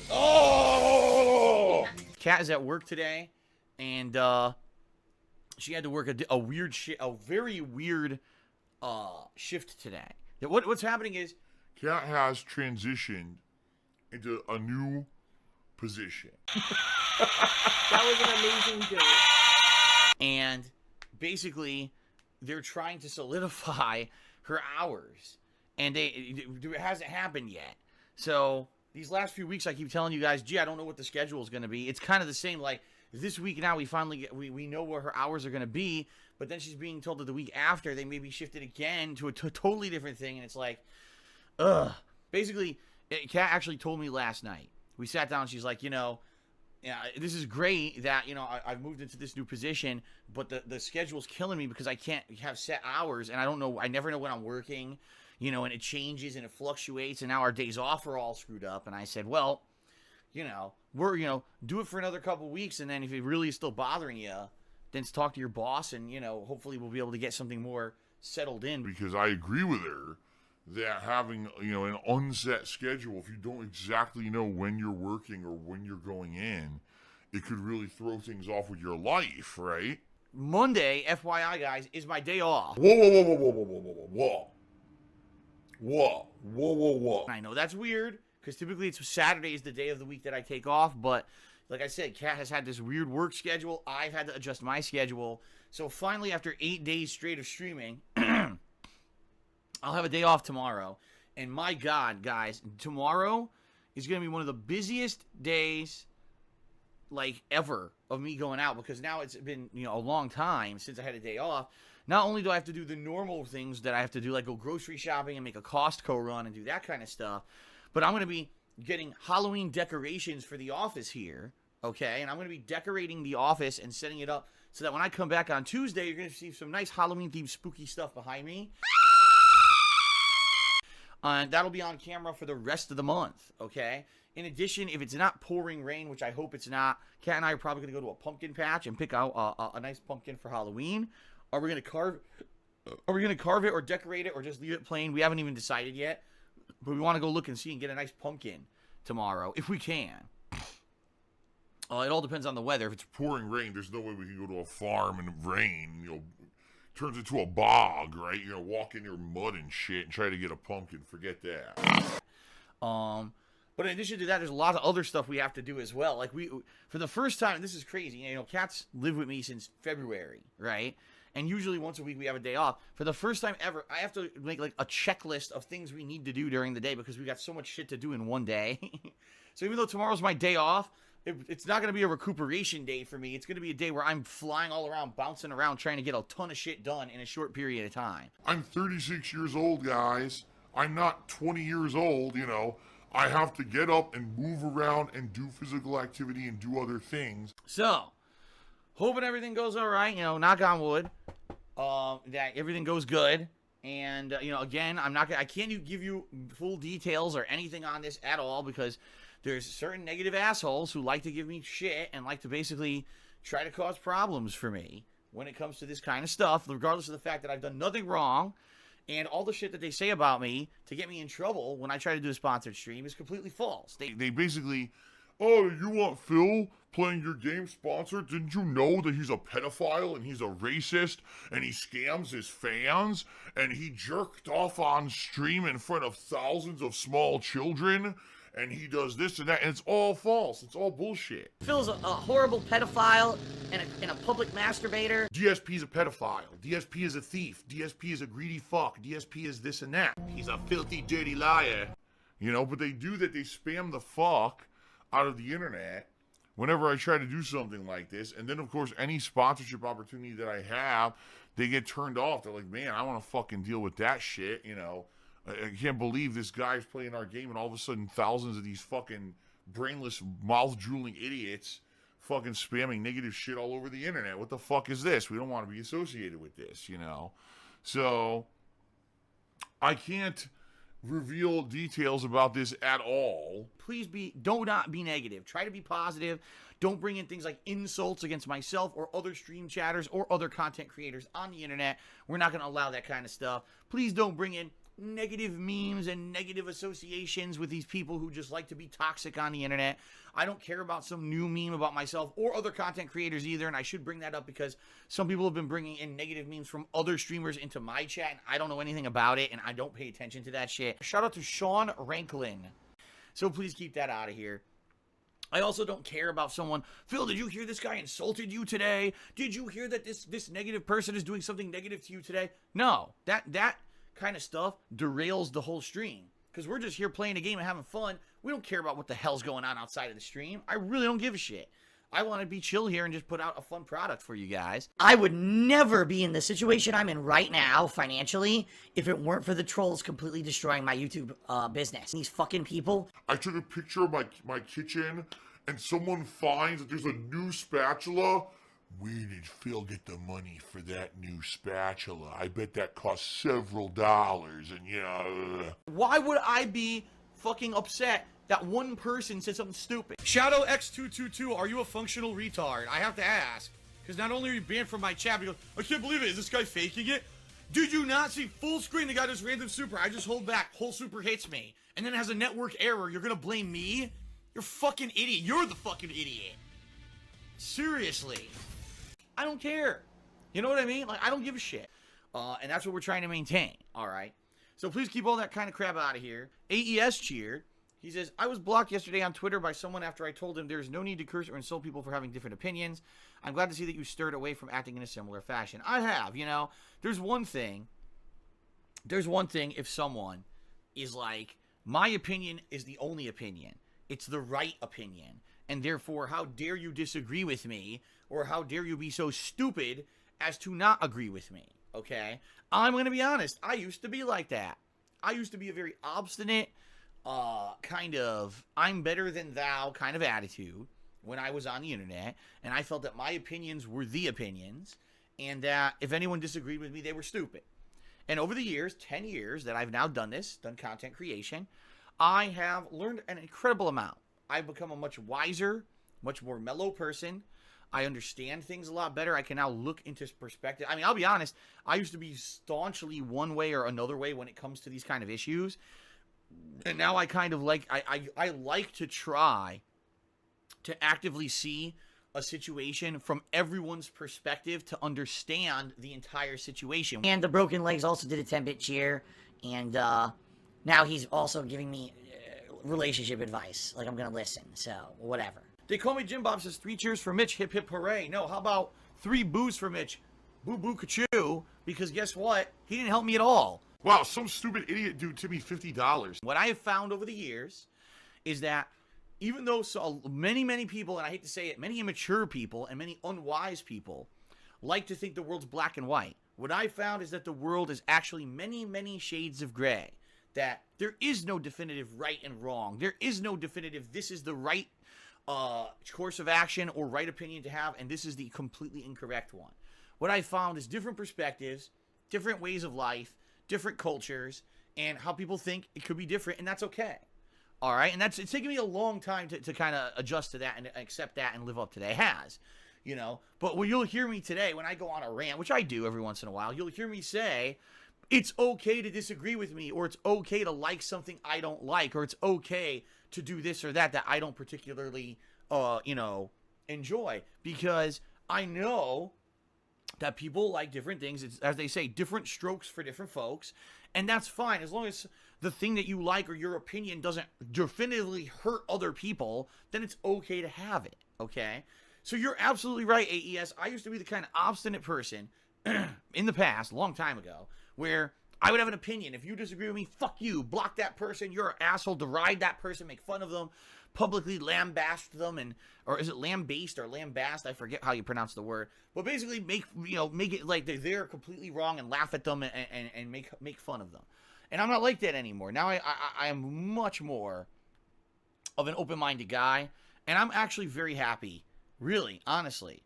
Oh! Kat is at work today, and she had to work a very weird shift today. What's happening is Kat has transitioned into a new position. That was an amazing joke. And basically, they're trying to solidify her hours, and it hasn't happened yet. So these last few weeks, I keep telling you guys, gee, I don't know what the schedule is going to be. It's kind of the same. Like this week now, we know where her hours are going to be, but then she's being told that the week after they may be shifted again to a totally different thing, and it's like, ugh. Basically, Kat actually told me last night. We sat down. She's like, yeah, this is great that, I've moved into this new position, but the schedule's killing me because I can't have set hours, and I never know when I'm working, and it changes and it fluctuates, and now our days off are all screwed up. And I said, well, do it for another couple weeks, and then if it really is still bothering you, then talk to your boss, and, hopefully we'll be able to get something more settled in. Because I agree with her that having, an unset schedule, if you don't exactly know when you're working or when you're going in, it could really throw things off with your life, right? Monday, FYI, guys, is my day off. Whoa. I know that's weird, because typically it's Saturday is the day of the week that I take off, but like I said, Kat has had this weird work schedule. I've had to adjust my schedule. So finally, after 8 days straight of streaming, I'll have a day off tomorrow. And my God, guys, tomorrow is going to be one of the busiest days, like, ever of me going out. Because now it's been, a long time since I had a day off. Not only do I have to do the normal things that I have to do, like go grocery shopping and make a Costco run and do that kind of stuff, but I'm going to be getting Halloween decorations for the office here, okay? And I'm going to be decorating the office and setting it up so that when I come back on Tuesday, you're going to see some nice Halloween-themed spooky stuff behind me. And that'll be on camera for the rest of the month, okay? In addition, if it's not pouring rain, which I hope it's not, Kat and I are probably going to go to a pumpkin patch and pick out a nice pumpkin for Halloween. Are we going to carve it or decorate it or just leave it plain? We haven't even decided yet. But we want to go look and see and get a nice pumpkin tomorrow, if we can. It all depends on the weather. If it's pouring rain, there's no way we can go to a farm in the rain, turns into a bog, right? Walk in your mud and shit and try to get a pumpkin. Forget that. But in addition to that, there's a lot of other stuff we have to do as well. Like for the first time, and this is crazy, Kat's lived with me since February, right? And usually once a week we have a day off. For the first time ever, I have to make like a checklist of things we need to do during the day because we got so much shit to do in one day. So even though tomorrow's my day off, it's not going to be a recuperation day for me. It's going to be a day where I'm flying all around, bouncing around, trying to get a ton of shit done in a short period of time. I'm 36 years old, guys. I'm not 20 years old, I have to get up and move around and do physical activity and do other things. So, hoping everything goes all right, knock on wood, that everything goes good. And, again, I can't give you full details or anything on this at all because there's certain negative assholes who like to give me shit and like to basically try to cause problems for me when it comes to this kind of stuff, regardless of the fact that I've done nothing wrong. And all the shit that they say about me to get me in trouble when I try to do a sponsored stream is completely false. They basically, oh, you want Phil playing your game sponsored? Didn't you know that he's a pedophile and he's a racist and he scams his fans and he jerked off on stream in front of thousands of small children and he does this and that, and it's all false. It's all bullshit. Phil's a horrible pedophile and a public masturbator. DSP is a pedophile. DSP is a thief. DSP is a greedy fuck. DSP is this and that. He's a filthy, dirty liar. But they do that. They spam the fuck out of the internet whenever I try to do something like this. And then, of course, any sponsorship opportunity that I have, they get turned off. They're like, man, I want to fucking deal with that shit, I can't believe this guy's playing our game and all of a sudden thousands of these fucking brainless, mouth-drooling idiots fucking spamming negative shit all over the internet. What the fuck is this? We don't want to be associated with this, So, I can't reveal details about this at all. Please do not be negative. Try to be positive. Don't bring in things like insults against myself or other stream chatters or other content creators on the internet. We're not going to allow that kind of stuff. Please don't bring in negative memes and negative associations with these people who just like to be toxic on the internet. I don't care about some new meme about myself or other content creators either, and I should bring that up because some people have been bringing in negative memes from other streamers into my chat, and I don't know anything about it, and I don't pay attention to that shit. Shout out to Sean Ranklin. So please keep that out of here. I also don't care about someone, Phil, did you hear this guy insulted you today? Did you hear that this negative person is doing something negative to you today? No, that kind of stuff derails the whole stream because we're just here playing a game and having fun. We don't care about what the hell's going on outside of the stream. I really don't give a shit. I want to be chill here and just put out a fun product for you guys. I would never be in the situation I'm in right now financially if it weren't for the trolls completely destroying my YouTube business. These fucking people. I took a picture of my kitchen, and someone finds that there's a new spatula. Where did Phil get the money for that new spatula? I bet that cost several dollars, and Why would I be fucking upset that one person said something stupid? Shadow X222, are you a functional retard? I have to ask. Because not only are you banned from my chat, but he goes, I can't believe it. Is this guy faking it? Did you not see full screen? The guy just random super. I just hold back. Whole super hits me. And then it has a network error. You're going to blame me? You're fucking idiot. You're the fucking idiot. Seriously. I don't care. You know what I mean? Like, I don't give a shit. And that's what we're trying to maintain. All right. So please keep all that kind of crap out of here. AES cheered. He says, I was blocked yesterday on Twitter by someone after I told him there's no need to curse or insult people for having different opinions. I'm glad to see that you stirred away from acting in a similar fashion. I have, There's one thing if someone is like, my opinion is the only opinion. It's the right opinion. And therefore, how dare you disagree with me? Or how dare you be so stupid as to not agree with me? Okay? I'm going to be honest. I used to be like that. I used to be a very obstinate, kind of I'm better than thou kind of attitude when I was on the internet, and I felt that my opinions were the opinions, and that if anyone disagreed with me, they were stupid. And over the years, 10 years that I've now done content creation, I have learned an incredible amount. I've become a much wiser, much more mellow person. I understand things a lot better. I can now look into perspective. I mean, I'll be honest, I used to be staunchly one way or another way when it comes to these kind of issues. And now I kind of like, I like to try to actively see a situation from everyone's perspective to understand the entire situation. And the Broken Legs also did a 10-bit cheer. And now he's also giving me relationship advice. Like, I'm going to listen. So, whatever. They call me Jim Bob says 3 cheers for Mitch, hip hip hooray. No, how about 3 boos for Mitch, boo boo kachoo, because guess what? He didn't help me at all. Wow, some stupid idiot dude tipped me $50. What I have found over the years is that even though many people, and I hate to say it, many immature people and many unwise people like to think the world's black and white, what I found is that the world is actually many shades of gray. That there is no definitive right and wrong. There is no definitive this is the right course of action or right opinion to have, and this is the completely incorrect one. What I found is different perspectives, different ways of life, different cultures, and how people think it could be different, and that's okay. All right, and it's taken me a long time to kind of adjust to that and accept that and live up to that. It has, But when you'll hear me today, when I go on a rant, which I do every once in a while, you'll hear me say, it's okay to disagree with me, or it's okay to like something I don't like, or it's okay to do this or that I don't particularly, enjoy, because I know that people like different things. It's, as they say, different strokes for different folks, and that's fine as long as the thing that you like or your opinion doesn't definitively hurt other people. Then it's okay to have it. Okay, so you're absolutely right, AES. I used to be the kind of obstinate person in the past, a long time ago, where I would have an opinion. If you disagree with me, fuck you. Block that person. You're an asshole. Deride that person. Make fun of them. Publicly lambast them. Or is it lambaste or lambast? I forget how you pronounce the word. But basically make it like they're completely wrong and laugh at them and make fun of them. And I'm not like that anymore. Now I am much more of an open-minded guy. And I'm actually very happy. Really, honestly.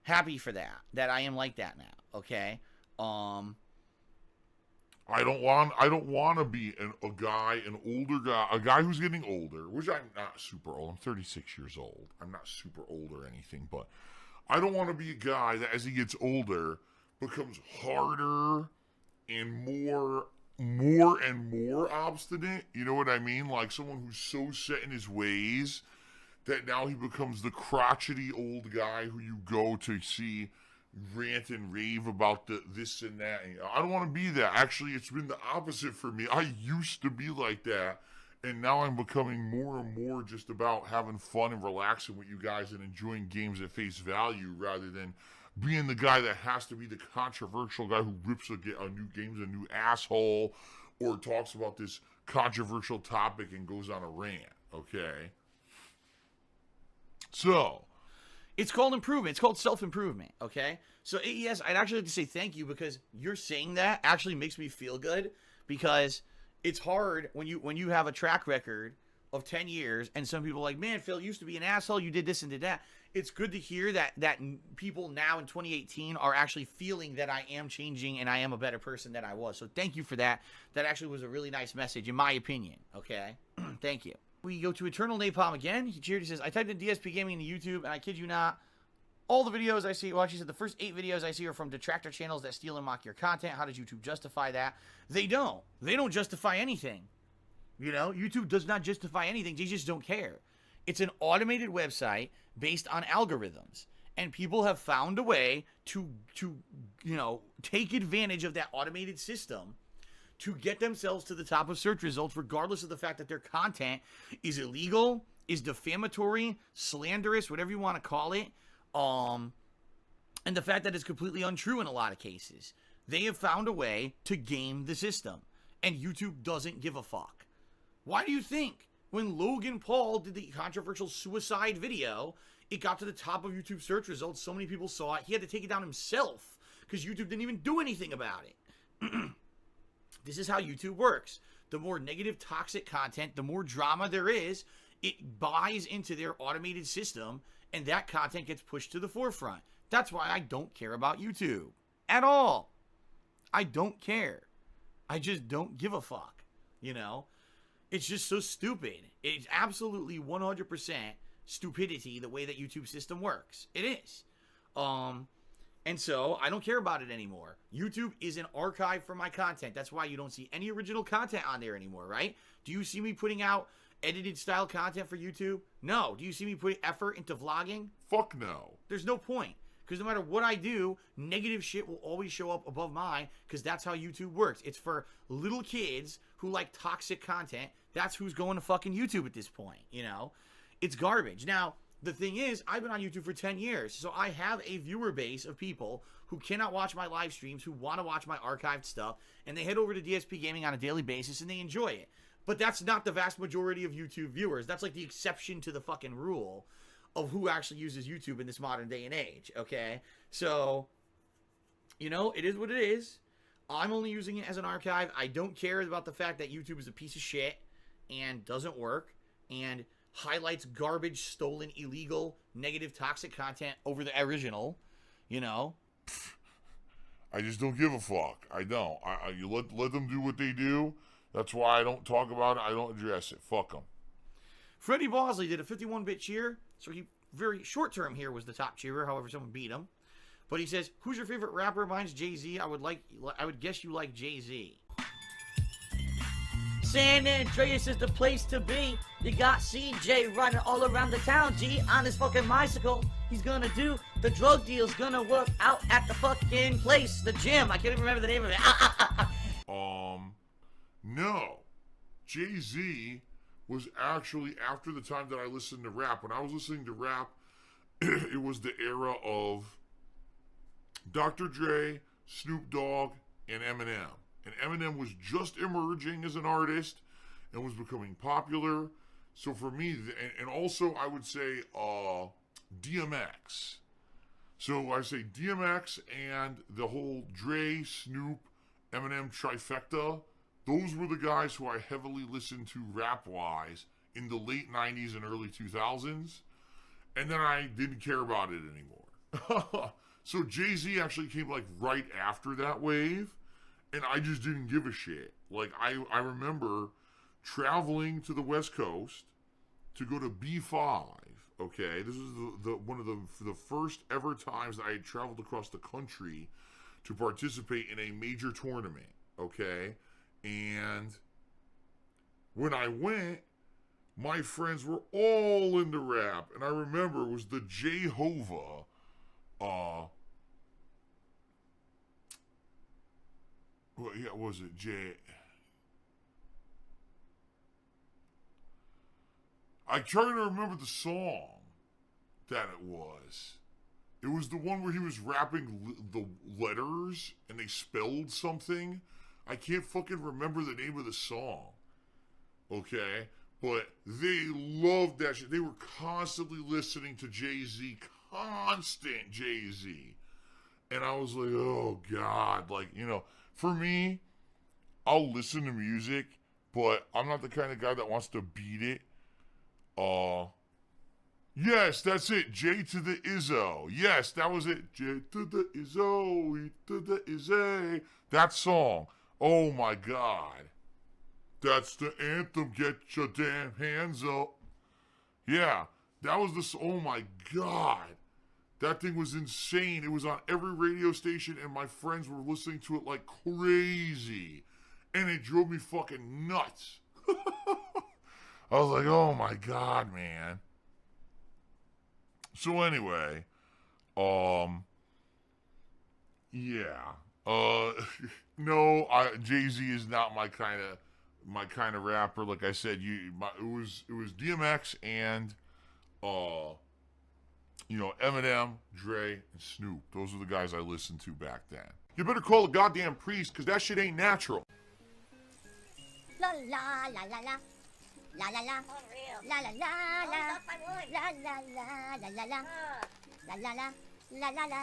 Happy for that I am like that now. Okay? I don't want to be an older guy, a guy who's getting older, which I'm not super old. I'm 36 years old. I'm not super old or anything, but I don't want to be a guy that as he gets older becomes harder and more obstinate. You know what I mean? Like someone who's so set in his ways that now he becomes the crotchety old guy who you go to see rant and rave about this and that. I don't want to be that. Actually, it's been the opposite for me. I used to be like that, and now I'm becoming more and more just about having fun and relaxing with you guys and enjoying games at face value rather than being the guy that has to be the controversial guy who rips a new game's a new asshole or talks about this controversial topic and goes on a rant, okay? So, it's called improvement. It's called self-improvement, okay? So, AES, I'd actually like to say thank you because you're saying that actually makes me feel good because it's hard when you have a track record of 10 years and some people are like, man, Phil used to be an asshole, you did this and did that. It's good to hear that people now in 2018 are actually feeling that I am changing and I am a better person than I was. So thank you for that. That actually was a really nice message, in my opinion, okay? Thank you. We go to Eternal Napalm again. He cheered. He says, I typed in DSP Gaming into YouTube, and I kid you not, all the videos I see, well, she said the first 8 videos I see are from detractor channels that steal and mock your content. How does YouTube justify that? They don't. They don't justify anything. You know, YouTube does not justify anything. They just don't care. It's an automated website based on algorithms. And people have found a way to you know, take advantage of that automated system to get themselves to the top of search results, regardless of the fact that their content is illegal, is defamatory, slanderous, whatever you want to call it, and the fact that it's completely untrue in a lot of cases. They have found a way to game the system, and YouTube doesn't give a fuck. Why do you think when Logan Paul did the controversial suicide video, it got to the top of YouTube search results, so many people saw it, he had to take it down himself because YouTube didn't even do anything about it. This is how YouTube works. The more negative, toxic content, the more drama there is, it buys into their automated system, and that content gets pushed to the forefront. That's why I don't care about YouTube. At all. I don't care. I just don't give a fuck. You know? It's just so stupid. It's absolutely 100% stupidity the way that YouTube system works. It is. And so, I don't care about it anymore. YouTube is an archive for my content. That's why you don't see any original content on there anymore, right? Do you see me putting out edited style content for YouTube? No. Do you see me putting effort into vlogging? Fuck no. There's no point. Because no matter what I do, negative shit will always show up above mine because that's how YouTube works. It's for little kids who like toxic content. That's who's going to fucking YouTube at this point, you know? It's garbage. Now, the thing is, I've been on YouTube for 10 years, so I have a viewer base of people who cannot watch my live streams, who want to watch my archived stuff, and they head over to DSP Gaming on a daily basis, and they enjoy it. But that's not the vast majority of YouTube viewers. That's like the exception to the fucking rule of who actually uses YouTube in this modern day and age, okay? So, you know, it is what it is. I'm only using it as an archive. I don't care about the fact that YouTube is a piece of shit and doesn't work and highlights garbage, stolen, illegal, negative, toxic content over the original, you know? I just don't give a fuck. I don't. You let them do what they do. That's why I don't talk about it. I don't address it. Fuck them. Freddie Bosley did a 51-bit cheer, so he very short term here was the top cheerer. However, someone beat him. But he says, "Who's your favorite rapper?" Mine's Jay-Z. I would guess you like Jay-Z. San Andreas is the place to be. You got CJ running all around the town, G, on his fucking bicycle. He's gonna do the drug deals, gonna work out at the fucking place, the gym. I can't even remember the name of it. No. Jay-Z was actually after the time that I listened to rap. When I was listening to rap, it was the era of Dr. Dre, Snoop Dogg, and Eminem. And Eminem was just emerging as an artist and was becoming popular. So for me, and also I would say DMX. So I say DMX and the whole Dre, Snoop, Eminem trifecta. Those were the guys who I heavily listened to rap-wise in the late 90s and early 2000s. And then I didn't care about it anymore. So Jay-Z actually came like right after that wave. and I just didn't give a shit. Like, I remember traveling to the West Coast to go to B5. Okay, this was one of the first ever times that I had traveled across the country to participate in a major tournament. Okay, and when I went, my friends were all into rap, and I remember it was the Jehovah. What was it? I trying to remember the song that it was. It was the one where he was rapping the letters and they spelled something. I can't fucking remember the name of the song. Okay? But they loved that shit. They were constantly listening to Jay-Z. Constant Jay-Z. And I was like, oh, God. Like, you know, for me, I'll listen to music, but I'm not the kind of guy that wants to beat it. Yes, that's it. J to the Izzo. Yes, that was it. J to the Izzo, E to the Izzy. That song. Oh my God. That's the anthem. Get your damn hands up. Yeah, that was the. Oh my God. That thing was insane. It was on every radio station, and my friends were listening to it like crazy. And it drove me fucking nuts. I was like, oh my God, man. So anyway, yeah. No, Jay-Z is not my kind of rapper. Like I said, it was DMX and Eminem, Dre, and Snoop. Those are the guys I listened to back then. You better call a goddamn priest, because that shit ain't natural. La la la la la. La la la. La la la la. La la la la la la. La la la la la la.